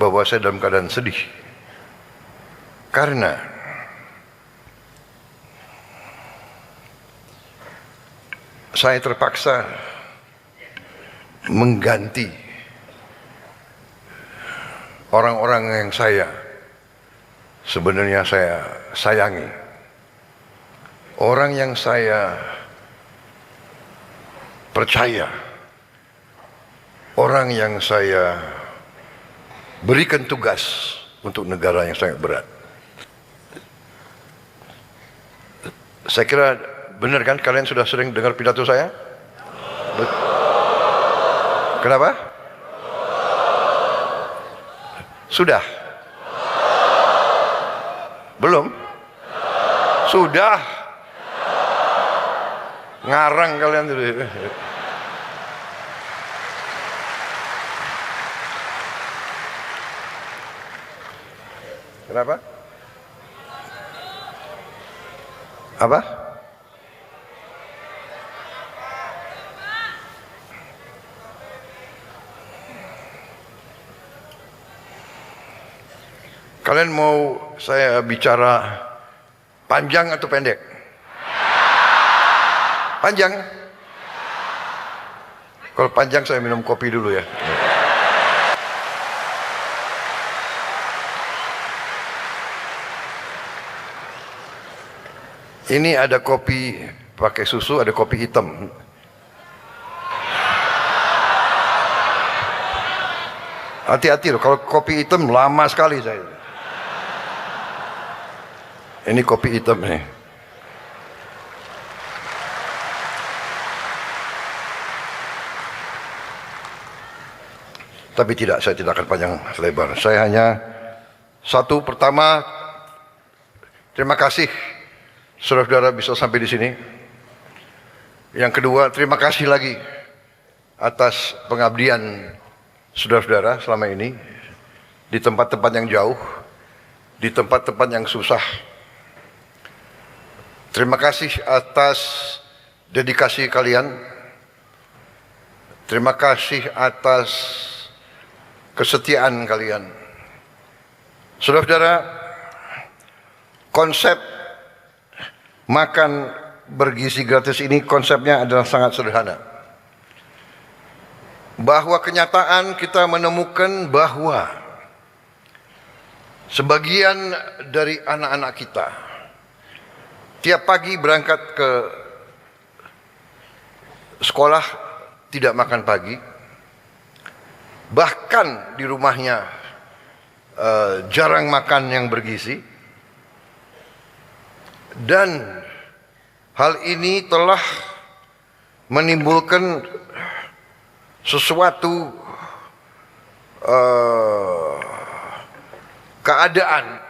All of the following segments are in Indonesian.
bahwa saya dalam keadaan sedih karena saya terpaksa mengganti orang-orang yang sebenarnya saya sayangi, orang yang saya percaya, orang yang saya berikan tugas untuk negara yang sangat berat. Saya kira benar kan, kalian sudah sering dengar pidato saya? Kenapa? Sudah? Belum? Sudah? Ngarang kalian tuh. Kenapa? Apa? Kalian mau saya bicara panjang atau pendek? Panjang? Kalau panjang saya minum kopi dulu ya. Ini ada kopi pakai susu, ada kopi hitam. Hati-hati loh, kalau kopi hitam lama sekali saya. Ini kopi hitam nih. Tapi tidak, saya tidak akan panjang lebar. Saya hanya satu, pertama, terima kasih saudara-saudara bisa sampai di sini. Yang kedua, terima kasih lagi atas pengabdian saudara-saudara selama ini di tempat-tempat yang jauh, di tempat-tempat yang susah. Terima kasih atas dedikasi kalian. Terima kasih atas kesetiaan kalian. Saudara-saudara, konsep makan bergizi gratis ini konsepnya adalah sangat sederhana. Bahwa kenyataan kita menemukan bahwa sebagian dari anak-anak kita tiap pagi berangkat ke sekolah tidak makan pagi, bahkan di rumahnya jarang makan yang bergizi. Dan hal ini telah menimbulkan sesuatu keadaan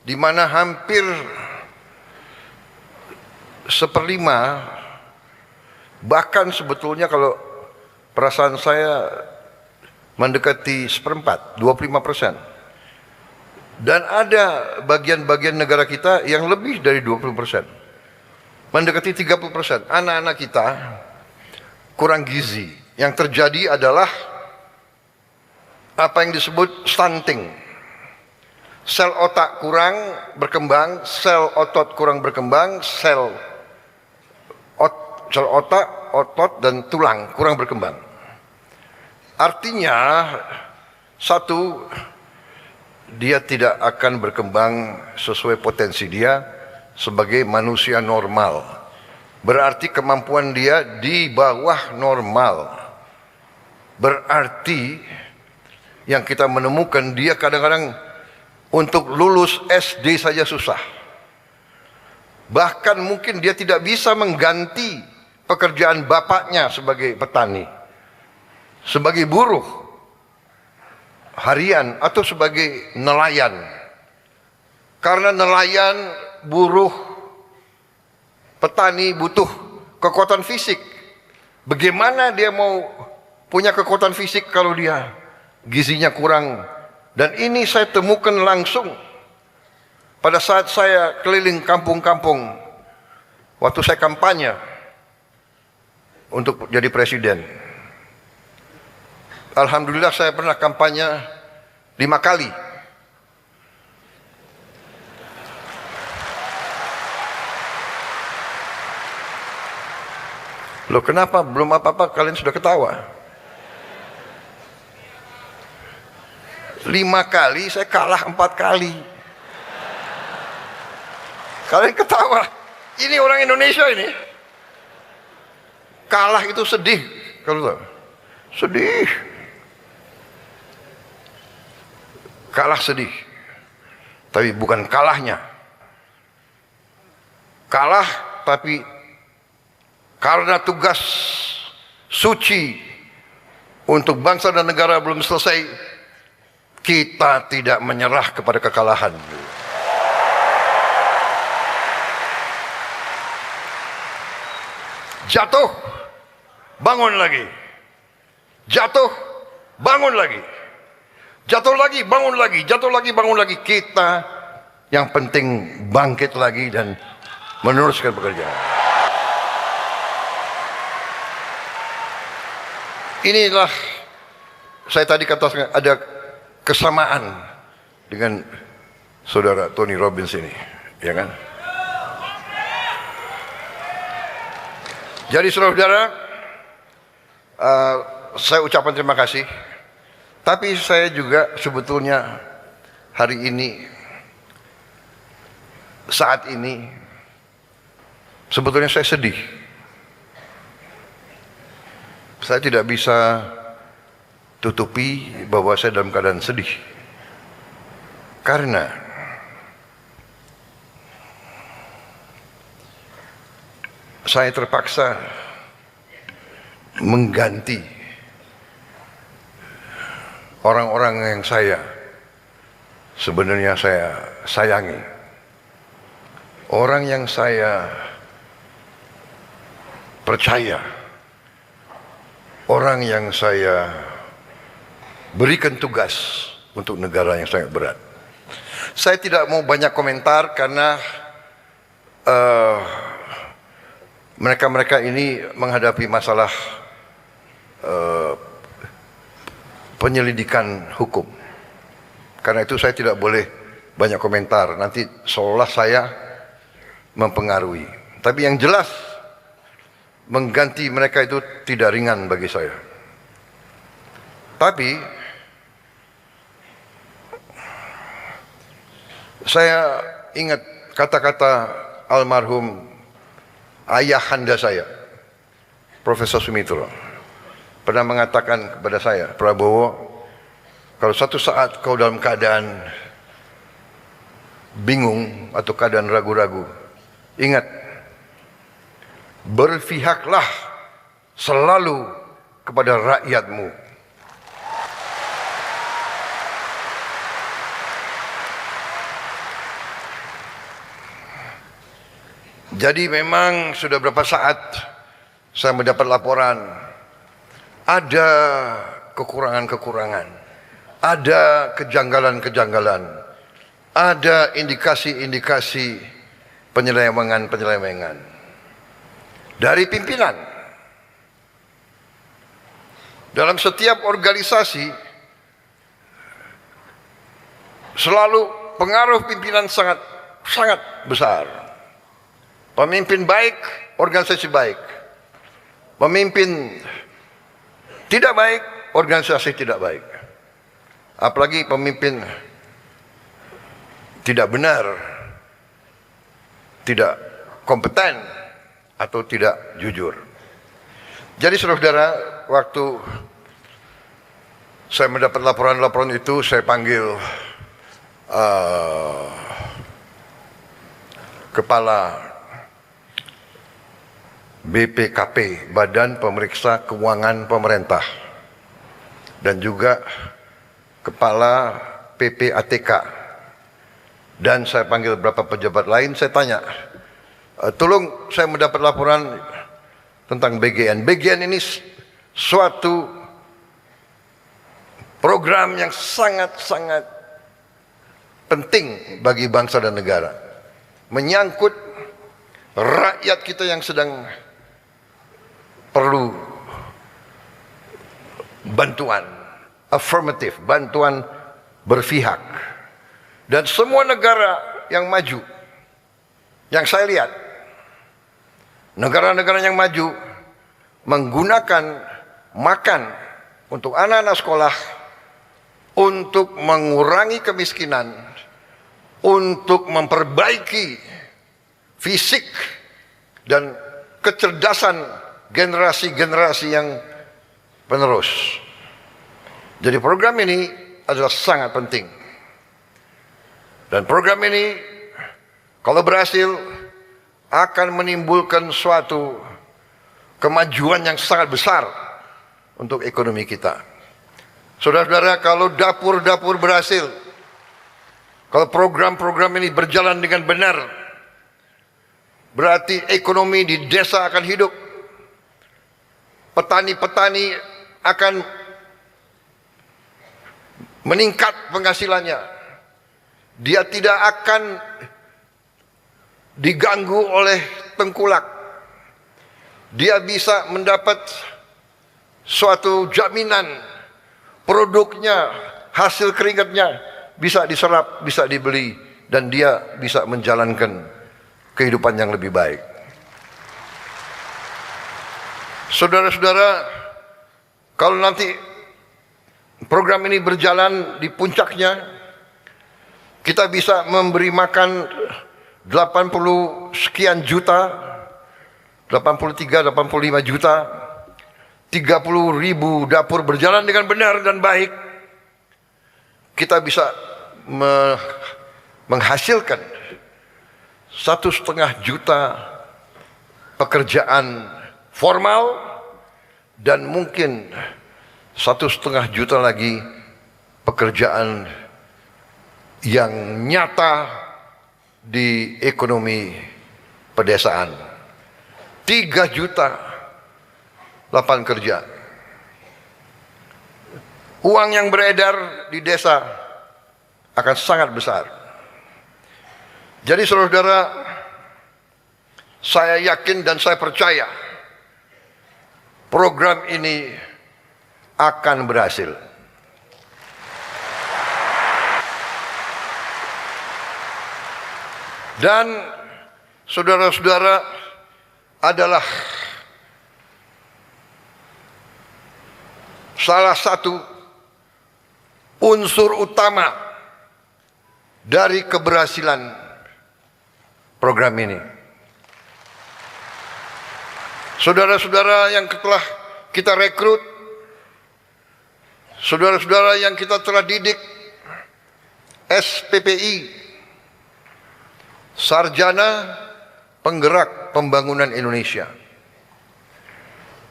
di mana hampir 1/5, bahkan sebetulnya kalau perasaan saya mendekati 1/4, 25%. Dan ada bagian-bagian negara kita yang lebih dari 20%, mendekati 30%. Anak-anak kita kurang gizi. Yang terjadi adalah apa yang disebut stunting. Sel otak kurang berkembang, sel otot kurang berkembang, sel otak, otot dan tulang kurang berkembang. Artinya, satu, dia tidak akan berkembang sesuai potensi dia sebagai manusia normal. Berarti kemampuan dia di bawah normal. Berarti yang kita menemukan dia kadang-kadang untuk lulus SD saja susah. Bahkan mungkin dia tidak bisa mengganti pekerjaan bapaknya sebagai petani, sebagai buruh harian atau sebagai nelayan. Karena nelayan, buruh, petani butuh kekuatan fisik. Bagaimana dia mau punya kekuatan fisik kalau dia gizinya kurang? Dan ini saya temukan langsung pada saat saya keliling kampung-kampung waktu saya kampanye untuk jadi presiden. Alhamdulillah saya pernah kampanye 5 kali. Loh, kenapa belum apa-apa kalian sudah ketawa? 5 kali, saya kalah 4 kali. Kalian ketawa. Ini orang Indonesia ini. Kalah itu sedih. Kalau tahu. Sedih. Kalah sedih. Tapi bukan kalahnya. Kalah tapi karena tugas suci untuk bangsa dan negara belum selesai, kita tidak menyerah kepada kekalahan. Jatuh, bangun lagi. Jatuh, bangun lagi. Jatuh lagi, bangun lagi. Jatuh lagi, bangun lagi. Kita yang penting bangkit lagi dan meneruskan pekerjaan. Inilah saya tadi katakan ada kesamaan dengan saudara Tony Robbins ini, ya kan? Jadi saudara-saudara, saya ucapkan terima kasih. Tapi saya juga sebetulnya hari ini, saat ini, sebetulnya saya sedih. Saya tidak bisa tutupi bahwa saya dalam keadaan sedih. Karena saya terpaksa mengganti orang-orang yang sebenarnya saya sayangi. Orang yang saya percaya. Orang yang saya berikan tugas untuk negara yang sangat berat. Saya tidak mau banyak komentar karena mereka-mereka ini menghadapi masalah penyelidikan hukum. Karena itu saya tidak boleh banyak komentar. Nanti seolah saya mempengaruhi. Tapi yang jelas, mengganti mereka itu tidak ringan bagi saya. Tapi saya ingat kata-kata almarhum ayahanda saya, Profesor Sumitro, pernah mengatakan kepada saya, Prabowo, kalau satu saat kau dalam keadaan bingung atau keadaan ragu-ragu, ingat, berpihaklah selalu kepada rakyatmu. Jadi memang sudah berapa saat saya mendapat laporan ada kekurangan-kekurangan, ada kejanggalan-kejanggalan, ada indikasi-indikasi penyelewengan dari pimpinan. Dalam setiap organisasi selalu pengaruh pimpinan sangat besar. Pemimpin baik, organisasi baik. Pemimpin tidak baik, organisasi tidak baik. Apalagi pemimpin tidak benar, tidak kompeten, atau tidak jujur. Jadi saudara-saudara, waktu saya mendapat laporan-laporan itu, saya panggil kepala BPKP, Badan Pemeriksa Keuangan Pemerintah, dan juga kepala PPATK, dan saya panggil beberapa pejabat lain. Saya tanya, tolong saya mendapat laporan tentang BGN. BGN ini suatu program yang sangat-sangat penting bagi bangsa dan negara, menyangkut rakyat kita yang sedang perlu bantuan. affirmative, bantuan berpihak. Dan semua negara yang maju, yang saya lihat, negara-negara yang maju menggunakan makan untuk anak-anak sekolah, untuk mengurangi kemiskinan, untuk memperbaiki fisik dan kecerdasan generasi-generasi yang penerus. Jadi program ini adalah sangat penting. Dan program ini kalau berhasil akan menimbulkan suatu kemajuan yang sangat besar untuk ekonomi kita. Saudara-saudara, kalau dapur-dapur berhasil, kalau program-program ini berjalan dengan benar, berarti ekonomi di desa akan hidup. Petani-petani akan meningkat penghasilannya. Dia tidak akan diganggu oleh tengkulak. Dia bisa mendapat suatu jaminan produknya, hasil keringatnya bisa diserap, bisa dibeli, dan dia bisa menjalankan kehidupan yang lebih baik. Saudara-saudara, kalau nanti program ini berjalan di puncaknya, kita bisa memberi makan 80 sekian juta, 83, 85 juta, 30 ribu dapur berjalan dengan benar dan baik. Kita bisa menghasilkan 1,5 juta pekerjaan formal dan mungkin 1,5 juta lagi pekerjaan yang nyata di ekonomi pedesaan. 3 juta lapangan kerja. Uang yang beredar di desa akan sangat besar. Jadi saudara-saudara, saya yakin dan saya percaya program ini akan berhasil. Dan saudara-saudara adalah salah satu unsur utama dari keberhasilan program ini. Saudara-saudara yang telah kita rekrut, saudara-saudara yang kita telah didik, SPPI, Sarjana Penggerak Pembangunan Indonesia.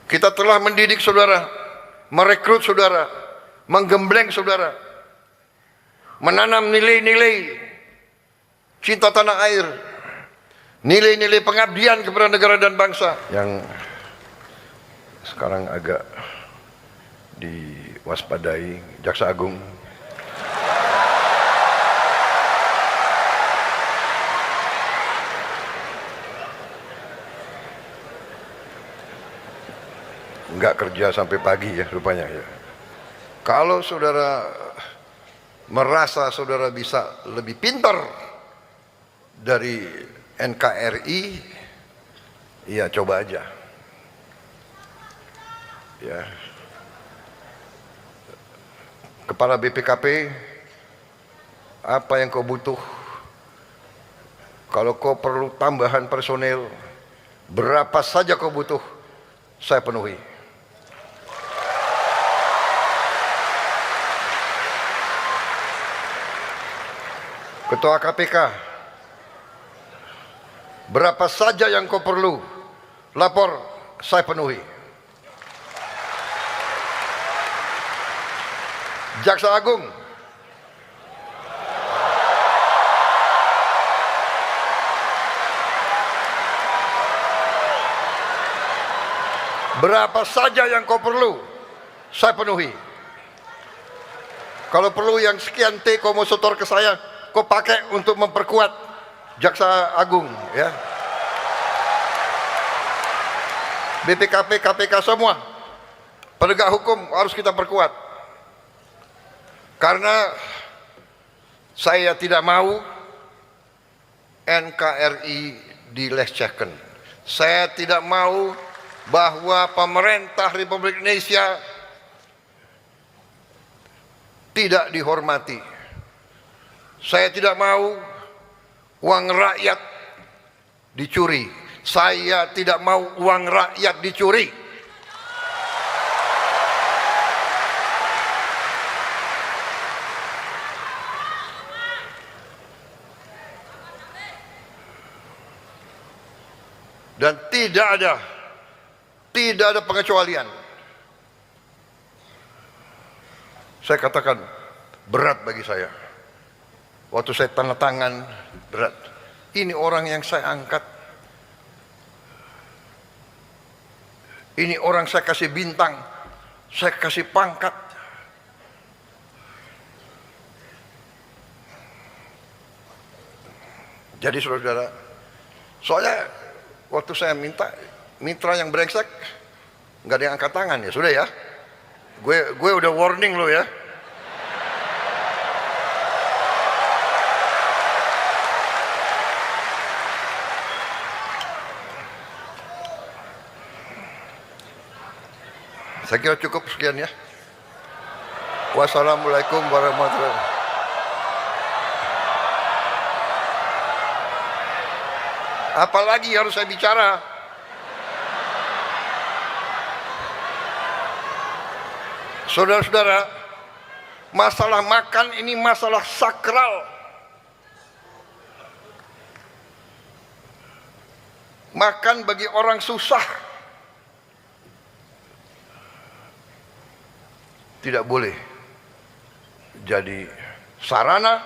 Kita telah mendidik saudara, merekrut saudara, menggembleng saudara, menanam nilai-nilai cinta tanah air, nilai-nilai pengabdian kepada negara dan bangsa yang sekarang agak diwaspadai Jaksa Agung. Enggak kerja sampai pagi ya rupanya ya. Kalau saudara merasa saudara bisa lebih pintar dari NKRI, ya coba aja. Ya. Kepala BPKP, apa yang kau butuh? Kalau kau perlu tambahan personel, berapa saja kau butuh, saya penuhi. Ketua KPK, berapa saja yang kau perlu, lapor, saya penuhi. Jaksa Agung, berapa saja yang kau perlu, saya penuhi. Kalau perlu yang sekian T kau mau setor ke saya, kau pakai untuk memperkuat Jaksa Agung, ya. BPKP, KPK semua penegak hukum harus kita perkuat. Karena saya tidak mau NKRI dilecehkan. Saya tidak mau bahwa pemerintah Republik Indonesia tidak dihormati. Saya tidak mau uang rakyat dicuri. Saya tidak mau uang rakyat dicuri. Dan tidak ada pengecualian. Saya katakan berat bagi saya. Waktu saya tanda tangan berat. Ini orang yang saya angkat. Ini orang saya kasih bintang. Saya kasih pangkat. Jadi saudara, soalnya waktu saya minta mitra yang brengsek, nggak ada yang angkat tangan, ya sudah ya. Gue udah warning lo ya. Saya kira cukup sekian ya. Wassalamualaikum warahmatullahi wabarakatuh. Apalagi harus saya bicara? Saudara-saudara, masalah makan ini masalah sakral. Makan bagi orang susah tidak boleh jadi sarana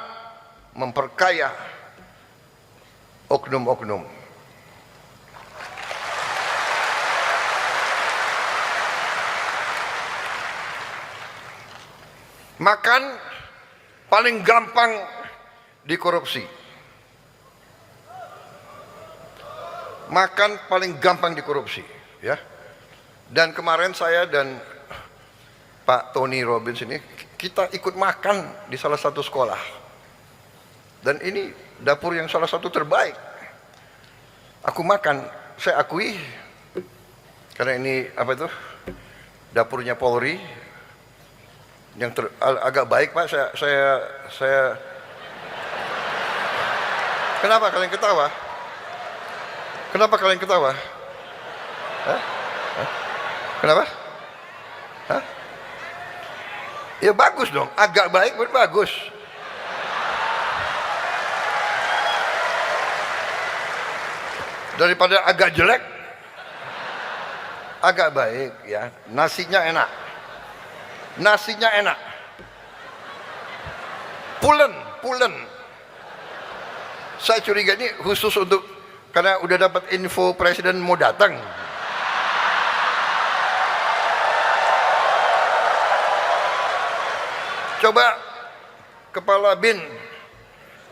memperkaya oknum-oknum. Makan paling gampang dikorupsi. Makan paling gampang dikorupsi, ya. Dan kemarin saya dan Pak Tony Robbins ini kita ikut makan di salah satu sekolah. Dan ini dapur yang salah satu terbaik. Aku makan, saya akui, karena ini apa itu dapurnya Polri yang agak baik Pak. Saya Kenapa kalian ketawa? Kenapa kalian ketawa? Hah? Hah? Kenapa? Hah? Ya bagus dong, agak baik bagus. Daripada agak jelek, agak baik ya. Nasinya enak. Nasinya enak. Pulen. Saya curiga ini khusus untuk karena udah dapat info presiden mau datang. Coba Kepala BIN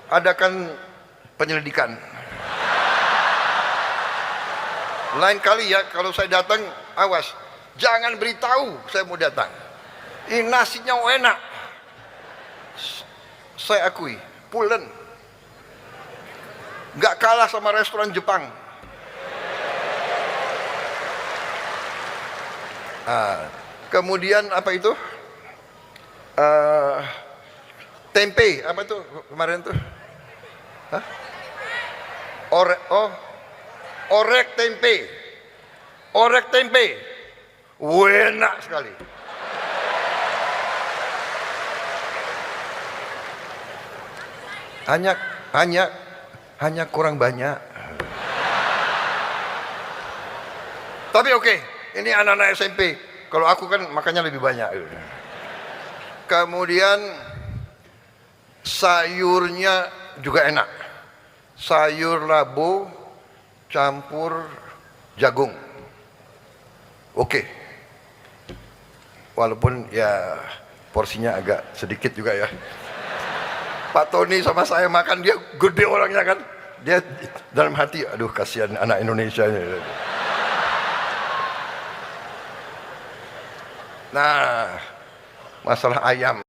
adakan penyelidikan. Lain kali ya kalau saya datang, awas, jangan beritahu saya mau datang. Ini nasinya enak. Saya akui, pulen. Nggak kalah sama restoran Jepang. Kemudian apa itu? Tempe, apa itu kemarin tuh? Hah? Orek tempe. Orek tempe. Enak sekali. Hanya kurang banyak. Tapi oke, ini anak-anak SMP. Kalau aku kan makannya lebih banyak. Kemudian sayurnya juga enak. Sayur labu campur jagung. Oke. Walaupun ya porsinya agak sedikit juga ya. Pak Tony sama saya makan, dia gede orangnya kan. Dia dalam hati, aduh kasihan anak Indonesia. Nah, masalah ayam.